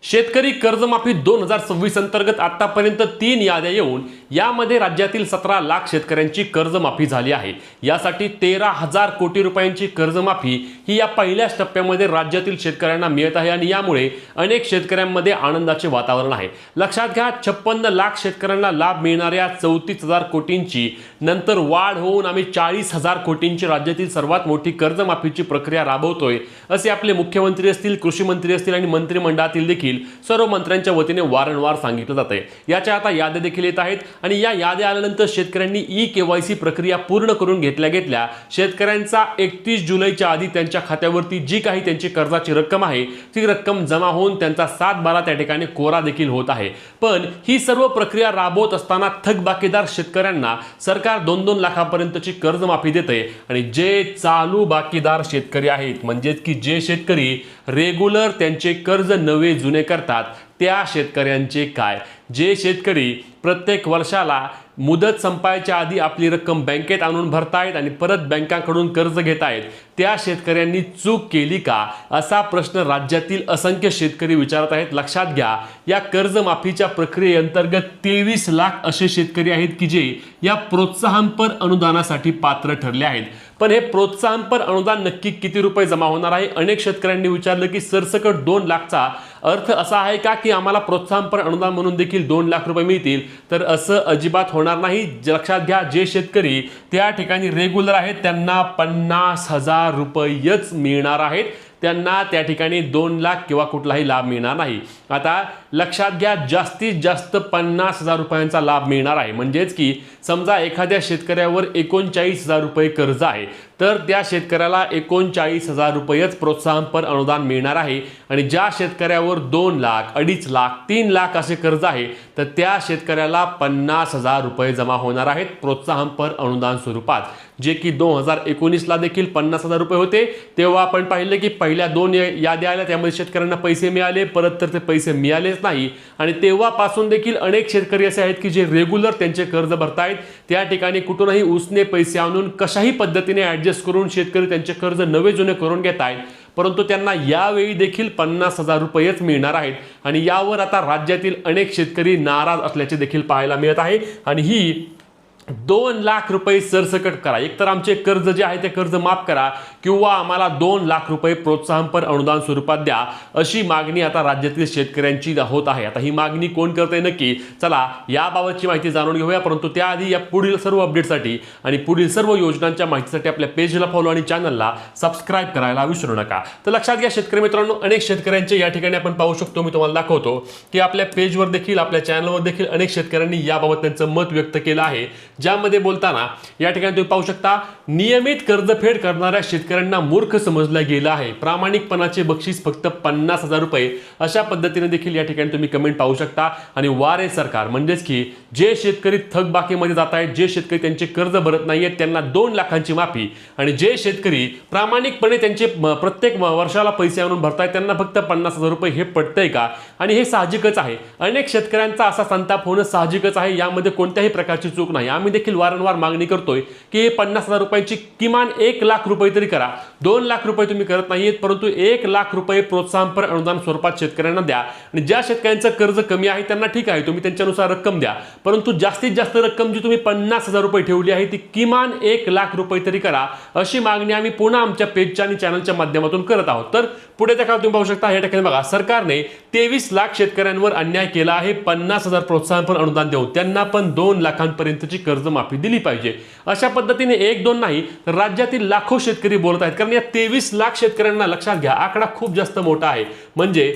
शेतकरी कर्जमाफी 2026 अंतर्गत आतापर्यंत 3 याद्या येऊन यामध्ये राज्यातील 17 लाख शेतकऱ्यांची कर्जमाफी झाली आहे। यासाठी 13,000 कोटी रुपयांची कर्जमाफी ही या पहिल्याच टप्प्यामध्ये राज्यातील शेतकऱ्यांना मिळत आहे आणि यामुळे अनेक शेतकऱ्यांमध्ये आनंदाचे वातावरण आहे। लक्षात घ्या, 56 लाख शेतकऱ्यांना लाभ मिळणाऱ्या 34,000 कोटींची नंतर वाढ होऊन आम्ही 40,000 कोटींची राज्यातील सर्वात मोठी कर्जमाफीची प्रक्रिया राबवतोय असे आपले मुख्यमंत्री असतील, कृषी मंत्री असतील आणि मंत्रिमंडळातील देखील सर्व मंत्र्यांच्या वतीने वारंवार सांगितलं जातंय। याच्या आता याद्या देखील येत आहेत आणि या याद्या आल्यानंतर शेतकऱ्यांनी ई-केवायसी प्रक्रिया पूर्ण करून घेतल्या शेतकऱ्यांचा 31 जुलैच्या आधी त्यांच्या खात्यावरती जी काही त्यांची कर्जाची रक्कम आहे ती रक्कम जमा होऊन त्यांचा 7/12 त्या ठिकाणी कोरा देखील होत आहे। पण ही सर्व प्रक्रिया राबवत असताना थकबाकीदार शेतकऱ्यांना सरकार 2-2 लाखापर्यंतची कर्जमाफी देते आणि जे चालू बाकीदार शेतकरी आहेत म्हणजेच की जे शेतकरी रेग्युलर त्यांचे कर्ज नवे जुने करतात त्या शेतकऱ्यांचे काय, जे शेतकरी प्रत्येक वर्षाला मुदत संपायच्या आधी आपली रक्कम बँकेत आणून भरतायत आणि परत बँकांकडून कर्ज घेतायत त्या शेतकऱ्यांनी चूक केली का असा प्रश्न राज्यातील असंख्य शेतकरी विचारत आहेत। लक्षात घ्या, या कर्जमाफीच्या प्रक्रियेअंतर्गत 23 लाख असे शेतकरी आहेत की जे या प्रोत्साहनपर अनुदानासाठी पात्र ठरले आहेत। पण हे प्रोत्साहनपर अनुदान नक्की किती रुपये जमा होणार आहे? अनेक शेतकऱ्यांनी विचारलं की सरसकट 2 लाखचा अर्थ असा आहे का की आम्हाला प्रोत्साहनपर अनुदान म्हणून देखील 2 लाख रुपये मिळतील? तर असं अजिबात होणार नाही। लक्षात घ्या, जे शेतकरी त्या ठिकाणी रेग्युलर आहेत त्यांना 50,000 रुपयेच मिळणार आहेत, त्यांना त्या ठिकाणी 2 लाख किंवा कुठलाही लाभ मिळणार नाही। आता लक्षात घ्या, जास्तीत जास्त 50,000 रुपयांचा लाभ मिळणार आहे। म्हणजेच की समजा एखाद्या शेतकऱ्यावर 39,000 रुपये कर्ज आहे तर त्या शेतकऱ्याला 39,000 रुपयेच प्रोत्साहनपर अनुदान मिळणार आहे आणि ज्या शेतकऱ्यावर 2 लाख, 2.5 लाख, 3 लाख असे कर्ज आहे तर त्या शेतकऱ्याला 50,000 रुपये जमा होणार आहेत प्रोत्साहनपर अनुदान स्वरूपात, जे की 2019 ला देखील 50,000 रुपये होते। तेव्हा आपण पाहिले की पहिल्या 2 याद्या आल्या त्यामध्ये शेतकऱ्यांना पैसे मिळाले, परत तर ते पैसे मिळालेच नाही आणि तेव्हापासून देखील अनेक शेतकरी असे आहेत की जे रेग्युलर त्यांचे कर्ज भरतायत, त्या ठिकाणी कुठूनही उसने पैसे आणून कशाही पद्धतीने ऍडजस्ट करून शेतकरी त्यांचे कर्ज नवे जुने करून घेत आहेत, परंतु त्यांना यावेळी देखील 50,000 रुपयेच मिळणार आहेत आणि यावर आता राज्यातील अनेक शेतकरी नाराज असल्याचे देखील पाहायला मिळत आहे आणि ही 2 लाख रुपये सरसकट करा, एकतर आमचे कर्ज जे आहे ते कर्ज माफ करा किंवा आम्हाला 2 लाख रुपये प्रोत्साहनपर अनुदान स्वरूपात द्या, अशी मागणी आता राज्यातील शेतकऱ्यांची होत आहे। आता ही मागणी कोण करते नक्की, चला याबाबतची माहिती जाणून घेऊया, परंतु त्याआधी या पुढील सर्व अपडेटसाठी आणि पुढील सर्व योजनांच्या माहितीसाठी आपल्या पेजला फॉलो आणि चॅनलला सबस्क्राईब करायला विसरू नका। तर लक्षात घ्या शेतकरी मित्रांनो, अनेक शेतकऱ्यांचे या ठिकाणी आपण पाहू शकतो, मी तुम्हाला दाखवतो की आपल्या पेजवर देखील आपल्या चॅनलवर देखील अनेक शेतकऱ्यांनी याबाबत त्यांचं मत व्यक्त केलं आहे, ज्यामध्ये बोलताना या ठिकाणी तुम्ही पाहू शकता, नियमित कर्जफेड करणाऱ्या शेतकऱ्यांना मूर्ख समजलं गेलं आहे, प्रामाणिकपणाचे बक्षीस फक्त 50,000 रुपये अशा पद्धतीने देखील या ठिकाणी तुम्ही कमेंट पाहू शकता। आणि वारे सरकार म्हणजेच की जे शेतकरी थकबाकीमध्ये जात आहेत, जे शेतकरी त्यांचे कर्ज भरत नाहीयेत त्यांना 2 लाखांची माफी आणि जे शेतकरी प्रामाणिकपणे त्यांचे प्रत्येक वर्षाला पैसे आणून भरतायत त्यांना फक्त 50,000 रुपये, हे पटतंय का? आणि हे साहजिकच आहे, अनेक शेतकऱ्यांचा असा संताप होणं साहजिकच आहे, यामध्ये कोणत्याही प्रकारची चूक नाही। आम्ही देखील वारंवार मागणी करतोय की 50,000 रुपयांची किमान 1 लाख रुपये तरी करा। 2 लाख रुपये तुम्ही करत नाहीयेत, परंतु 1 लाख रुपये प्रोत्साहनपर अनुदान स्वरूपात शेतकऱ्यांना द्या आणि ज्या शेतकऱ्यांचं कर्ज कमी आहे त्यांना ठीक आहे, तुम्ही त्यांच्यानुसार रक्कम द्या, परंतु जास्तीत जास्त रक्कम जी तुम्ही 50,000 रुपये ठेवली आहे ती किमान 1 लाख रुपये तरी करा, अशी मागणी आम्ही पुन्हा आमच्या पेजच्या आणि चॅनलच्या माध्यमातून करत आहोत। तर पुढे देखा तुम्ही पाहू शकता, या ठिकाणी बघा, सरकारने 23 लाख शेतकऱ्यांवर अन्याय केला आहे, 50,000 प्रोत्साहनपर अनुदान देऊन त्यांना पण 2 लाखांपर्यंतची कर्जमाफी दिली पाहिजे। अशा पद्धतीने 1-2 नाही तर राज्यातील लाखो शेतकरी बोलत आहेत, कारण या 23 लाख शेतकऱ्यांना लक्षात घ्या, आकडा खूप जास्त मोठा आहे। म्हणजे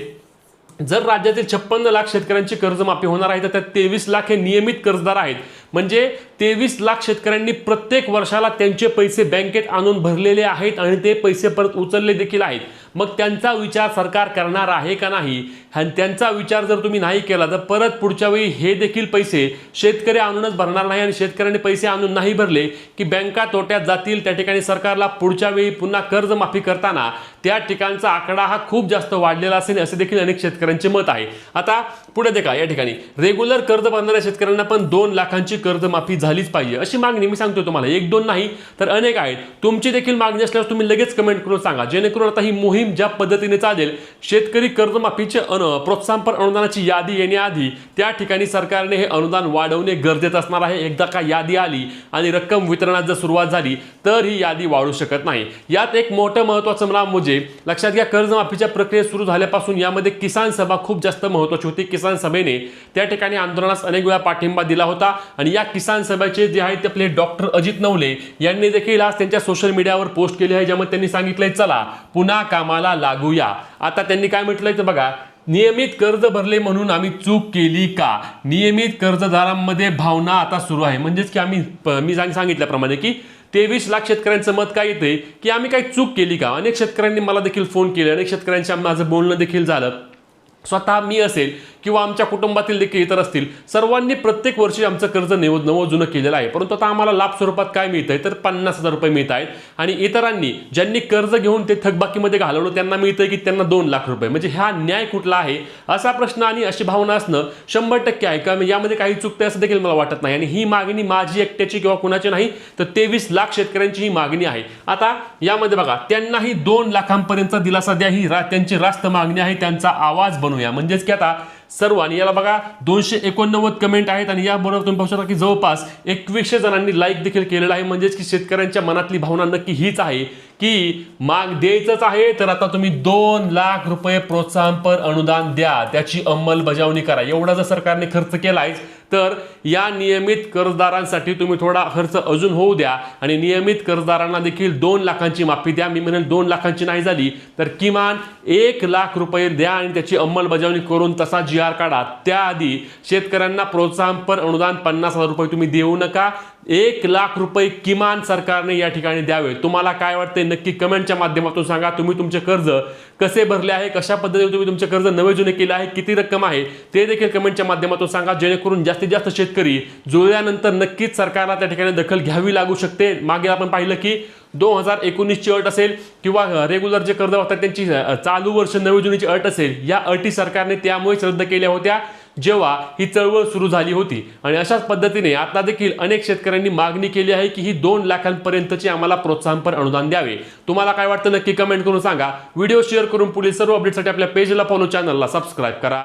जर राज्यातील 56 लाख शेतकऱ्यांची कर्जमाफी होणार आहे तर त्यात 23 लाख हे नियमित कर्जदार आहेत, म्हणजे 23 लाख शेतकऱ्यांनी प्रत्येक वर्षाला त्यांचे पैसे बँकेत आणून भरलेले आहेत आणि ते पैसे परत उचलले देखील आहेत। मग त्यांचा विचार सरकार करणार आहे का नाही? आणि त्यांचा विचार जर तुम्ही नाही केला तर परत पुढच्या वेळी हे देखील पैसे शेतकरी आणूनच भरणार नाही आणि शेतकऱ्यांनी पैसे आणून नाही भरले की बँका तोट्यात जातील, त्या ठिकाणी सरकारला पुढच्या वेळी पुन्हा कर्जमाफी करताना त्या ठिकाणचा आकडा हा खूप जास्त वाढलेला असेल, असे देखील अनेक शेतकऱ्यांचे मत आहे। आता पुढे देखा, या ठिकाणी रेग्युलर कर्ज भरणाऱ्या शेतकऱ्यांना पण 2 लाखांची कर्जमाफी झालीच पाहिजे अशी मागणी मी सांगतो तुम्हाला, 1-2 नाही तर अनेक आहेत। तुमची देखील मागणी असल्यास तुम्ही लगेच कमेंट करून सांगा, जेणेकरून आता ही मोहीम मोहीम ज्या पद्धतीने चालेल, शेतकरी कर्जमाफीचे प्रोत्साहनपर अनुदानाची यादी येण्याआधी त्या ठिकाणी सरकारने हे अनुदान वाढवणे गरजेचं असणार आहे. एकदा का यादी आली आणि रक्कम वितरणात जर सुरुवात झाली तर ही यादी वाढू शकत नाही. यात एक मोठं महत्त्वाचं म्हणजे लक्षात घ्या, कर्जमाफीच्या प्रक्रिया सुरू झाल्यापासून यामध्ये किसान सभा खूप जास्त महत्त्वाची होती. किसान सभेने त्या ठिकाणी आंदोलनास अनेक वेळा पाठिंबा दिला होता आणि या किसान सभेचे जे आहेत आपले डॉक्टर अजित नवले यांनी देखील आज त्यांच्या सोशल मीडियावर पोस्ट केली आहे, ज्यामध्ये त्यांनी सांगितलंय चला पुन्हा कामाला लागूया. आता त्यांनी काय म्हटलंय तर बघा, नियमित कर्ज भरले म्हणून आम्ही चूक केली का? नियमित कर्जदारांमध्ये भावना आता सुरू आहे. म्हणजेच की मी सांगितल्याप्रमाणे की 23 लाख शेतकऱ्यांचं मत काय येते की आम्ही काही चूक केली का? अनेक शेतकऱ्यांनी मला देखील फोन केले, अनेक शेतकऱ्यांशी माझं बोलणं देखील झालं. स्वतः मी असेल किंवा आमच्या कुटुंबातील देखील इतर असतील, सर्वांनी प्रत्येक वर्षी आमचं कर्ज नवं जुनं केलेलं आहे, परंतु आता आम्हाला लाभ स्वरूपात काय मिळत आहे तर 50,000 रुपये मिळत आहेत. आणि इतरांनी ज्यांनी कर्ज घेऊन ते थकबाकीमध्ये घालवलं त्यांना मिळतंय की त्यांना 2 लाख रुपये. म्हणजे हा न्याय कुठला आहे असा प्रश्न आणि अशी भावना असणं 100% आहे का? यामध्ये काही चुकते असं देखील मला वाटत नाही. आणि ही मागणी माझी एकट्याची किंवा कुणाची नाही, तर 23 लाख शेतकऱ्यांची ही मागणी आहे. आता यामध्ये बघा, त्यांनाही 2 लाखांपर्यंतचा दिलासा द्या, ही त्यांची रास्त मागणी आहे. त्यांचा आवाज बनवूया. म्हणजेच की आता सर्व, आणि याला बघा 289 कमेंट आहेत आणि याबरोबर तुम्ही पाहू शकता की जवळपास 2100 जणांनी लाईक देखील केलेलं आहे. म्हणजेच की शेतकऱ्यांच्या मनातली भावना नक्की हीच आहे की माग द्यायचंच आहे, तर आता तुम्ही 2 लाख रुपये प्रोत्साहनपर अनुदान द्या, त्याची अंमलबजावणी करा. एवढा जर सरकारने खर्च केलाय तर या नियमित कर्जदारांसाठी तुम्ही थोडा खर्च अजून होऊ द्या आणि नियमित कर्जदारांना देखील 2 लाखांची माफी द्या. मी म्हणेल 2 लाखांची नाही झाली तर किमान 1 लाख रुपये द्या आणि त्याची अंमलबजावणी करून तसा GR काढा. त्याआधी शेतकऱ्यांना प्रोत्साहनपर अनुदान 50,000 रुपये तुम्ही देऊ नका, 1 लाख रुपये किमान सरकारने या ठिकाणी द्यावे. तुम्हाला काय वाटते नक्की कमेंटच्या माध्यमातून सांगा. तुम्ही तुमचे कर्ज कसे भरले आहे, कशा पद्धतीने तुम्ही तुमचे कर्ज नवे जुने केले आहे, किती रक्कम आहे ते देखील कमेंटच्या माध्यमातून सांगा, जेणेकरून जास्तीत जास्त शेतकरी जुळल्यानंतर नक्कीच सरकारला त्या ठिकाणी दखल घ्यावी लागू शकते. मागे आपण पाहिलं की 2019ची अट असेल किंवा रेग्युलर जे कर्ज होतात त्यांची चालू वर्ष नवी जुनीची अट असेल, या अटी सरकारने त्यामुळेच रद्द केल्या होत्या जेव्हा ही चळवळ सुरू झाली होती. आणि अशाच पद्धतीने आता देखील अनेक शेतकऱ्यांनी मागणी केली आहे की ही 2 लाखांपर्यंतची आम्हाला प्रोत्साहनपर अनुदान द्यावे. तुम्हाला काय वाटतं नक्की कमेंट करून सांगा. व्हिडिओ शेअर करून पुढील सर्व अपडेटसाठी आपल्या पेजला फॉलो, चॅनलला सबस्क्राईब करा.